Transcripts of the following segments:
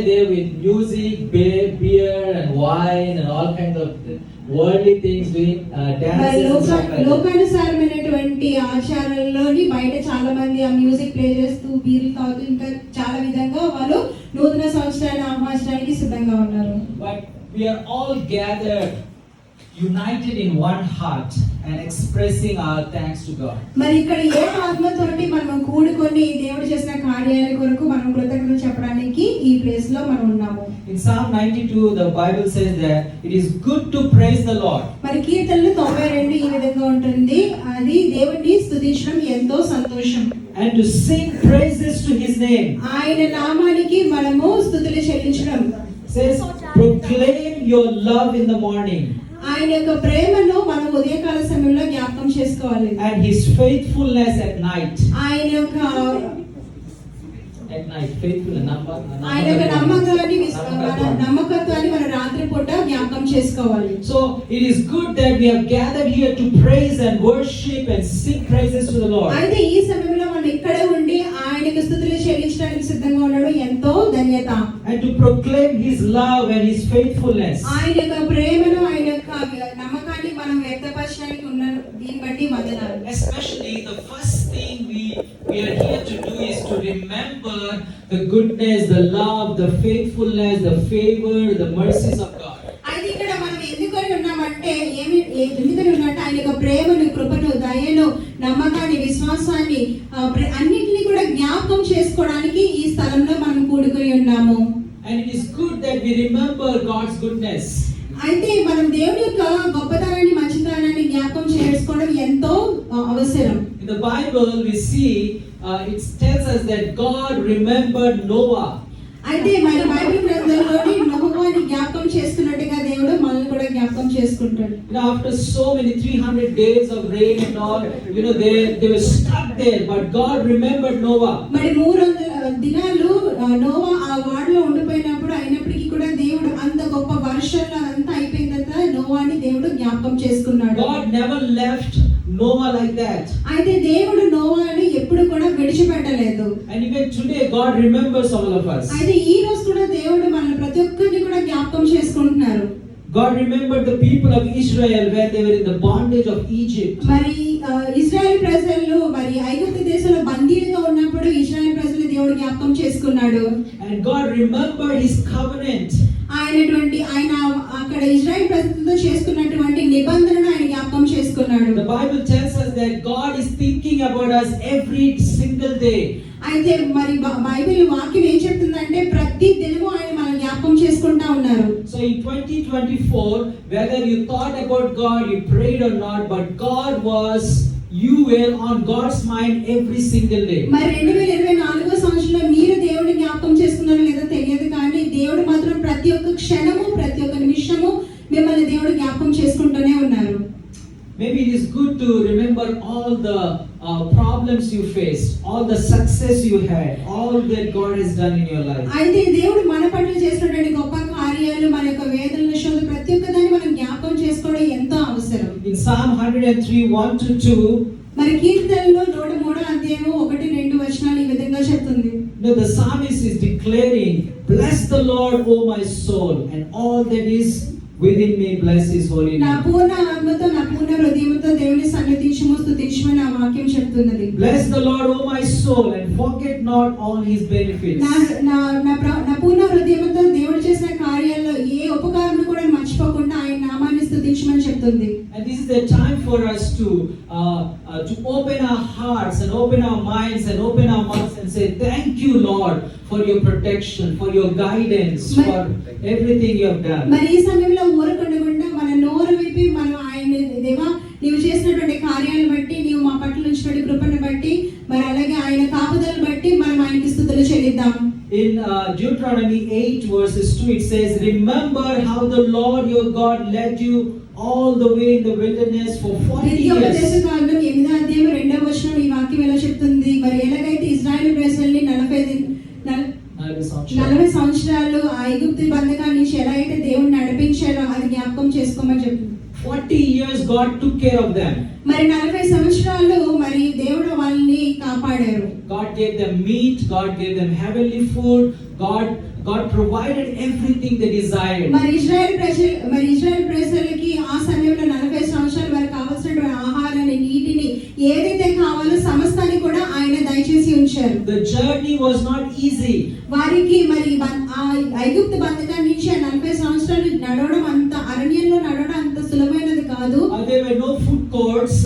there with music, beer and wine and all kinds of worldly things, doing dances and stuff like that. లోకానుసారమైనటువంటి ఆచారాల్లోని బయట చాలా మంది ఆ music play చేస్తూ బీర్లు తాగుతూ ఇంకా చాలా విధంగా వాళ్ళు నూతన సంవత్సరాన్ని ఆహ్వానించడానికి సిద్ధంగా ఉన్నారు. But we are all gathered, united in one heart and expressing our thanks to God. మరి ఇక్కడ ఏ ఆత్మతోటి మనం కూడుకొని దేవుడు చేసిన కార్యాల కొరకు మనం కృతజ్ఞతలు చెప్పడానికి ఈ ప్లేస్ లో మనం ఉన్నాము. In Psalm 92 the Bible says that it is good to praise the Lord. మరి కీర్తనలు 92 ఈ విధంగా ఉంటుంది, అది దేవుడిని స్తుతించడం ఎంతో సంతోషం. And to sing praises to his name. ఆయన నామానికి మనము స్తుతులు చెల్లించడం. Says proclaim your love in the morning. ఆయన యొక్క ప్రేమను మనం ఉదయకాల సమయంలో జ్ఞాపకం చేసుకోవాలి. And his faithfulness at night. ఆయన యొక్క ఆయన యొక్క నమ్మకత్వాన్ని మన రాత్రి పూట జ్ఞాపకం చేసుకోవాలి. So it is good that we have gathered here to praise and worship and sing praises to the Lord. అయితే ఈ సమయంలో మనం ఇక్కడే ఉండి ఆయనకు స్తుతులు చెల్లించడానికి సిద్ధంగా ఉండడం ఎంతో ధన్యత. And to proclaim his love and his faithfulness. ఆయన యొక్క ప్రేమను ఆయన యొక్క నమ్మకాన్ని మనం వ్యక్తపరచడానికి ఉన్న దీన్ని బట్టి వందనాలు. Especially the first thing we are here to do is to remember the goodness, the love, the faithfulness, the favor, the mercies of God. అయితే ఇక్కడ మనం ఎందుకని ఉన్నామంటే ఎందుకని ఉన్నట్టు ఆయన యొక్క ప్రేమను, కృపను, దయను, నమ్మకాన్ని, విశ్వాసాన్ని అన్నిటిని కూడా జ్ఞాపకం చేసుకోవడానికి ఈ స్థలంలో మనం కూడుకొని ఉన్నాము. And it is good that we remember God's goodness. అయితే మనం దేవుని యొక్క గొప్పతనాన్ని, మంచితనాన్ని జ్ఞాపకం చేసుకోవడం ఎంతో అవసరం. In the Bible we see it tells us that God remembered Noah. అయితే మన బైబిల్ గ్రంథంలోని నోవాని జ్ఞాపకం చేసుకున్నట్టుగా దేవుడు మనల్ని కూడా జ్ఞాపకం చేసుకుంటాడు. After so many 300 days of rain and all, they were stuck there, but God remembered Noah. మరి 300 దినాలు నోవా ఆ వాడలో ఉండిపోయినప్పుడు అయినప్పటికీ కూడా దేవుడు అంత గొప్ప వర్షంలో అంతా అయిపోయిన తర్వాత నోవాని దేవుడు జ్ఞాపకం చేసుకున్నాడు. God never left Noah like that. అయితే దేవుడు నోవాని ఎప్పుడు కూడా విడిచిపెట్టలేదు. And even today God remembers all of us. అయితే ఈ రోజు కూడా దేవుడు మనల్ని ప్రతి ఒక్కరిని కూడా జ్ఞాపకం చేసుకుంటున్నారు. God remembered the people of Israel when they were in the bondage of Egypt. మరి ఇశ్రాయేల్ ప్రజలు మరి ఐగుప్తు దేశంలో బందీలుగా ఉన్నప్పుడు ఇశ్రాయేల్ ప్రజలు దేవుడు జ్ఞాపకం చేసుకున్నాడు. And God remembered his covenant. ఆయన అక్కడ ఇశ్రాయేల్ ప్రజలతో చేసుకున్నటువంటి నిబంధనను ఆయన జ్ఞాపకం చేసుకున్నాడు. The Bible tells us that God is thinking about us every single day. అయితే మరి బైబిల్ వాక్యం ఏం చెప్తుందంటే ప్రతి దినము ఆయన మనం జ్ఞాపకం చేసుకుంటా ఉన్నారు. So in 2024 whether you thought about God, you prayed or not, but you were on God's mind every single day. మరి 2024వ సంవత్సరంలో మీరు దేవుని జ్ఞాపకం చేసుకున్నారో లేదో తెలియదు కానీ దేవుడు మాత్రం ప్రతి ఒక్క క్షణము, ప్రతి ఒక్క నిమిషము మిమ్మల్ని దేవుడు జ్ఞాపకం చేసుకుంటూనే ఉన్నారు. Maybe it is good to remember all the problems you faced, all the success you had, all that God has done in your life. అయితే దేవుడు మన పట్ల చేసినటువంటి గొప్ప కార్యాలు, మన యొక్క వేదనల శోధ ప్రతి ఒక్క దాన్ని మనం జ్ఞాపకం చేసుకోవడం ఎంతో అవసరం. In Psalm 103:1-2 మరి కీర్తనలో 103వ అధ్యాయము 1-2 వచనాలు ఈ విధంగా చెప్తుంది. The psalmist is declaring, "Bless the Lord, O my soul, and all that is within me bless his holy name." నా పూర్ణ ఆత్మతో, నా పూర్ణ హృదయంతో దేవుని సన్నిధించుము, స్తుతించుము నా వాక్యం చెప్తున్నది. Bless the Lord, O my soul, and forget not all his benefits. నా పూర్ణ హృదయంతో దేవుడు చేసిన కార్యాల్లో ఏ ఉపకారమును కూడా మర్చిపోకుండా ఆయన నామాన్ని స్తుతించమని చెప్తుంది. And this is the time for us to open our hearts and open our minds and open our mouths and say, "Thank you, Lord, for your protection, for your guidance, for everything you have done." మరి ఈ సమయంలో ఊరకుండకుండా మన నోరు విప్పి మనం ఆయన దేవా నీవు చేసినటువంటి కార్యాలను బట్టి, నీవు మా పట్ల ఉంచినటువంటి కృపను బట్టి, మరి అలాగే ఆయన కాపుదలను బట్టి మనం ఆయనకి స్తుతులు చెల్లిద్దాం. In Deuteronomy 8:2 it says, "Remember how the Lord your God led you all the way in the wilderness for 40 years." ఉపదేశకాండం 8వ అధ్యాయం 2వ వచనం ఈ వాక్యం ఎలా చెప్తుంది? మరి ఎలాగైతే ఇశ్రాయేలు ప్రజల్ని 40 సంవత్సరాలు ఐగుప్తు బంధకాల నుంచి ఎలా అయితే దేవుడు నడిపించారో అది జ్ఞాపకం చేసుకోమని చెప్తుంది. 40 years God took care of them. మరి 40 సంవత్సరాలు మరి దేవుడు వాళ్ళని కాపాడారు. God gave them meat, God gave them heavenly food, God God provided everything they desired. మరి ఇజ్రాయెల్ ప్రజలకి ఆ సమయంలో 40 సంవత్సరాలు వారికి కావాల్సినటువంటి ఆహారాన్ని, నీటిని, ఏదైతే కావాలో సమస్తాన్ని కూడా ఆయన దయచేసి ఉంచారు. The journey was not easy. వారికి మరి ఆ ఐగుప్తు బంధకాన్ని నుంచి ఆ 40 సంవత్సరాలు నడవడం, అంత అరణ్యంలో నడవడం అంత సులభమైనది కాదు. There were no food courts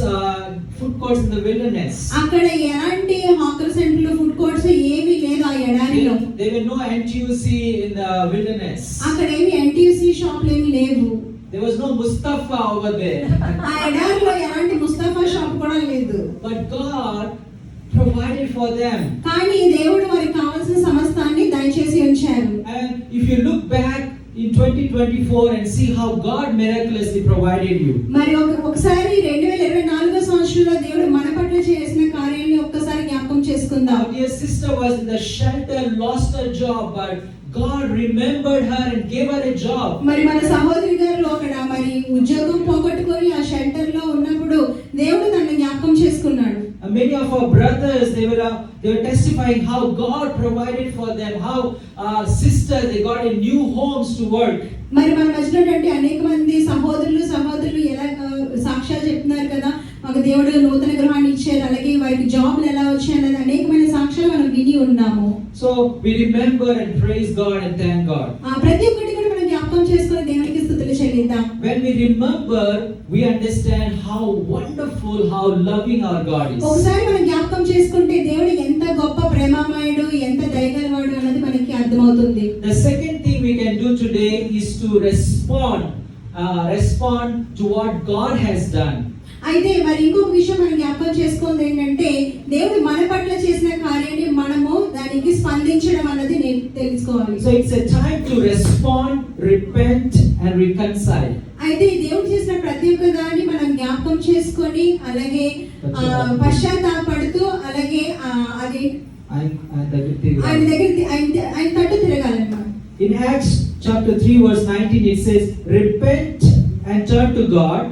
in the wilderness. అక్కడ ఎలాంటి హాకర్ సెంటర్లు, ఫుడ్ కోర్ట్స్ ఏమీ లేదు ఆ ఎడారిలో. There were no NTUC in the wilderness. అక్కడ ఏమి ఎన్టీయూసీ షాపులు ఏమీ లేవు. There was no Mustafa over there. ఆ ఎడారిలో ఎలాంటి ముస్తఫా షాప్ కూడా లేదు. But God provided for them. కానీ దేవుడు వారికి కావాల్సిన సమస్తాన్ని దయచేసి ఉంచారు. And if you look back in 2024 and see how God miraculously provided you. మరి ఒకసారి 2024 సంవత్సరంలో దేవుడు మన పట్ల చేసిన కార్యాన్ని ఒక్కసారి జ్ఞాపకం చేసుకుందాం. Our dear sister was in the shelter, lost her job, but God remembered her and gave her a job. మరి మన సహోదరి గారు అక్కడ మరి ఉద్యోగం పోగొట్టుకొని ఆ షెల్టర్ లో ఉన్నప్పుడు దేవుడు తనని జ్ఞాపకం చేసుకున్నాడు. And many of our brothers, they were testifying how God provided for them, how sisters, they got in new homes to work. మరి మన మధ్యలో అనేక మంది సహోదరులు ఎలా సాక్ష్యాలు చెప్తున్నారు కదా, మాకు దేవుడు నూతన గృహాన్ని ఇచ్చారు, అలాగే వారికి జాబ్లు ఎలా వచ్చాయి అన్నది అనేకమైన సాక్ష్యాలు మనం విని ఉన్నాము. So we remember and praise God and thank God. ప్రతి ఒక్కటి కూడా మనం జ్ఞాపకం చేసుకొని దేవునికి స్తుతులు చెల్లిద్దాం. When we remember, we understand how wonderful, how loving our God is. ఒకసారి మనం జ్ఞాపకం చేసుకుంటే దేవుడు ఎంత గొప్ప ప్రేమమయుడు, ఎంత దయగలవాడు అన్నది మనకి అర్థమవుతుంది. The second thing we can do today is to respond to what God has done. అయితే మరి ఇంకొక విషయం మనం జ్ఞాపకం చేసుకుంది ఏంటంటే, దేవుడు మన పట్ల చేసిన కార్యాన్ని మనము దానికి స్పందించడం అన్నది తెలుసుకోవాలి. So it's a time to respond, repent and reconcile. అయితే దేవుడు చేసిన ప్రతి ఒక్క దాన్ని మనం జ్ఞాపకం చేసుకొని అలాగే పశ్చాత్తాపడుతూ అలాగే అది ఆయన తట్టు తిరగాలన్నమాట. In Acts chapter 3 verse 19 it says, repent and turn to God.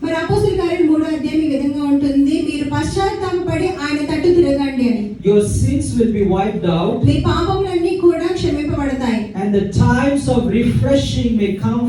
మరి అపోస్తలుల కార్యాలు 3వ అధ్యాయం ఈ విధంగా ఉంటుంది, మీరు పశ్చాత్తాపపడి ఆయన తట్టు తిరగండి అని. Your sins will be wiped out. మీ పాపములన్నీ కూడా క్షమింపబడతాయి. And the times of refreshing may come